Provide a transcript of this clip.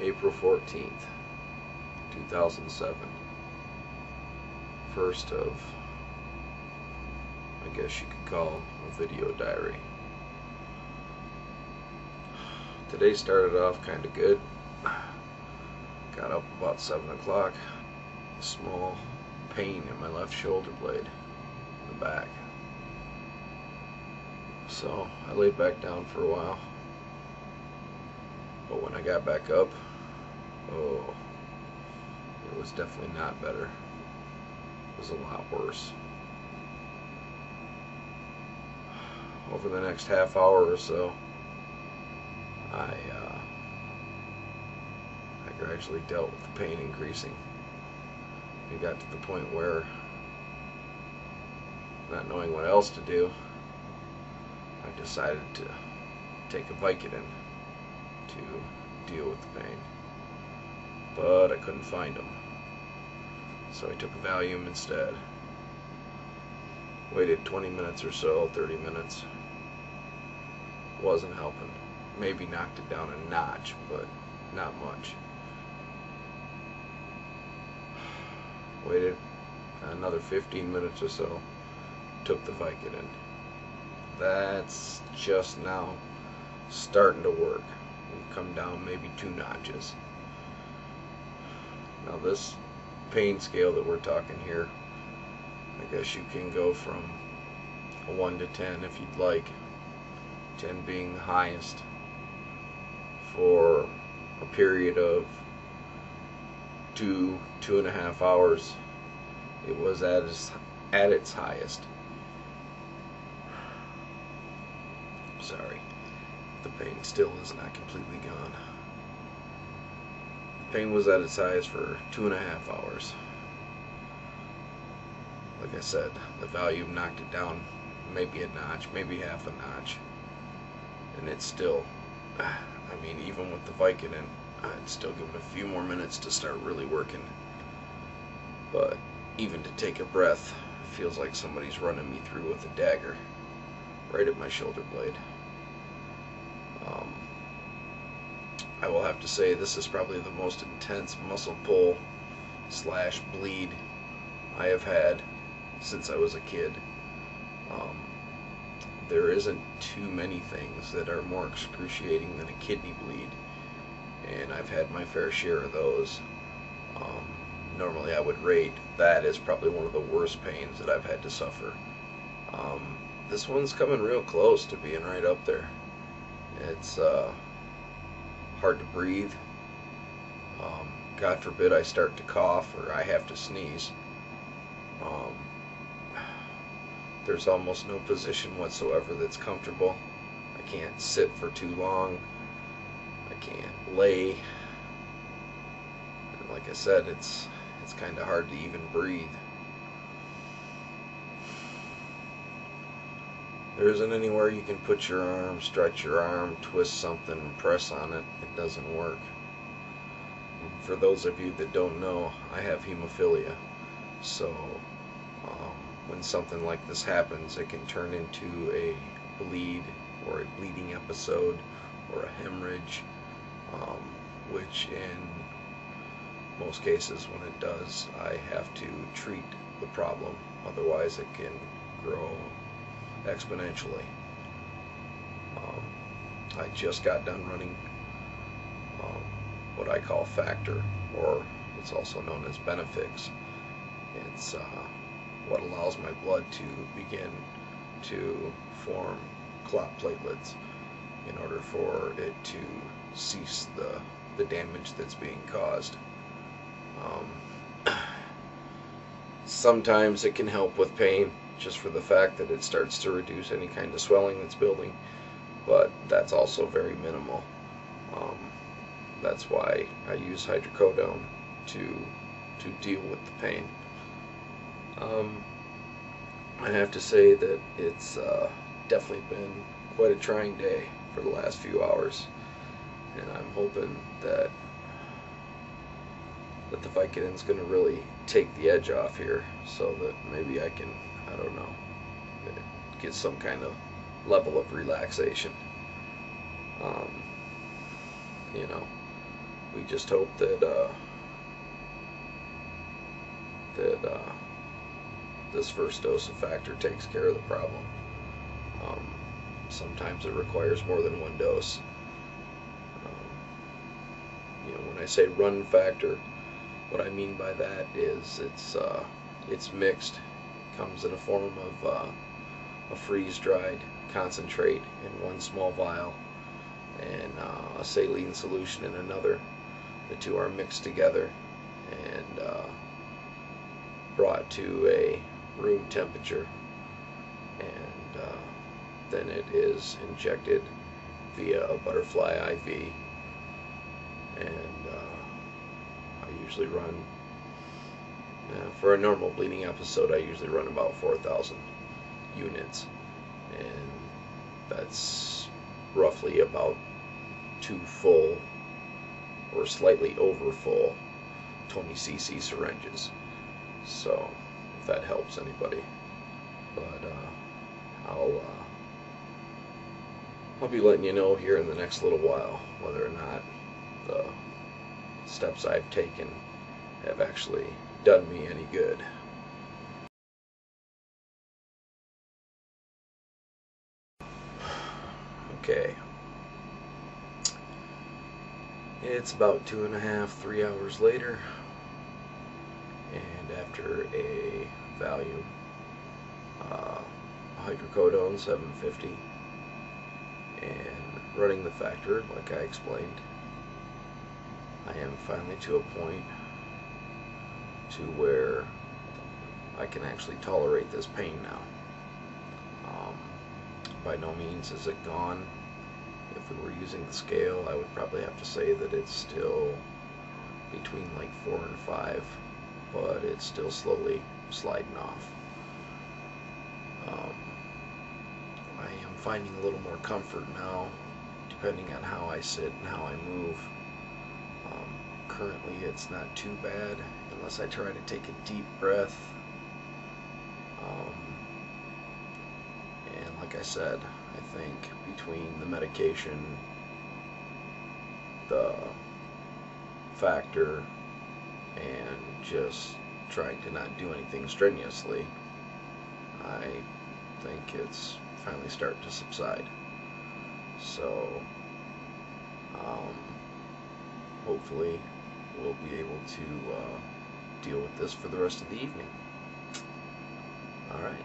April 14th, 2007. First of, I guess you could call a video diary. Today started off kind of good. Got up about 7 o'clock. A small pain in my left shoulder blade in the back. So I laid back down for a while. But when I got back up, oh, it was definitely not better. It was a lot worse. Over the next half hour or so, I gradually dealt with the pain increasing. It got to the point where, not knowing what else to do, I decided to take a Vicodin to deal with the pain. But I couldn't find them. So I took a Valium instead. Waited 20 minutes or so, 30 minutes. Wasn't helping. Maybe knocked it down a notch, but not much. Waited another 15 minutes or so. Took the Vicodin. That's just now starting to work. We've come down maybe 2 notches. Now this pain scale that we're talking here, I guess you can go from a 1 to 10 if you'd like, 10 being the highest. For a period of 2.5 hours, it was at its highest. Sorry, the pain still is not completely gone. The pain was at its highest for 2.5 hours. Like I said, the Valium knocked it down maybe a notch, maybe half a notch, and it's still, I mean, even with the Vicodin, I'd still give it a few more minutes to start really working. But even to take a breath, it feels like somebody's running me through with a dagger right at my shoulder blade. I will have to say this is probably the most intense muscle pull / bleed I have had since I was a kid. There isn't too many things that are more excruciating than a kidney bleed, and I've had my fair share of those. Normally I would rate that as probably one of the worst pains that I've had to suffer. This one's coming real close to being right up there. It's hard to breathe. God forbid I start to cough or I have to sneeze. There's almost no position whatsoever that's comfortable. I can't sit for too long. I can't lay. And like I said, it's kind of hard to even breathe. There isn't anywhere you can put your arm, stretch your arm, twist something, and press on it. It doesn't work. For those of you that don't know, I have hemophilia. So when something like this happens, it can turn into a bleed or a bleeding episode or a hemorrhage, which in most cases when it does, I have to treat the problem. Otherwise it can grow exponentially. I just got done running what I call factor, or it's also known as Benefix. It's what allows my blood to begin to form clot platelets in order for it to cease the damage that's being caused. Sometimes it can help with pain, just for the fact that it starts to reduce any kind of swelling that's building, but that's also very minimal. That's why I use hydrocodone to deal with the pain. I have to say that it's definitely been quite a trying day for the last few hours, and I'm hoping that the Vicodin's going to really take the edge off here, so that maybe I can, I don't know, get some kind of level of relaxation. You know, we just hope that this first dose of factor takes care of the problem. Sometimes it requires more than one dose. When I say run factor, what I mean by that is it's mixed. It comes in a form of a freeze-dried concentrate in one small vial and a saline solution in another. The two are mixed together and brought to a room temperature, and then it is injected via a butterfly IV. And I usually run, for a normal bleeding episode, I usually run about 4,000 units, and that's roughly about 2 full or slightly over full 20 cc syringes. So if that helps anybody, but I'll be letting you know here in the next little while whether or not the steps I've taken have actually done me any good. Okay. It's about 2.5, 3 hours later, and after a Valium, hydrocodone 750, and running the factor like I explained, I am finally to a point to where I can actually tolerate this pain now. By no means is it gone. If we were using the scale, I would probably have to say that it's still between like 4 and 5, but it's still slowly sliding off. I am finding a little more comfort now, depending on how I sit and how I move. Currently it's not too bad unless I try to take a deep breath. And like I said, I think between the medication, the factor, and just trying to not do anything strenuously, I think it's finally starting to subside. So hopefully we'll be able to deal with this for the rest of the evening. Alright.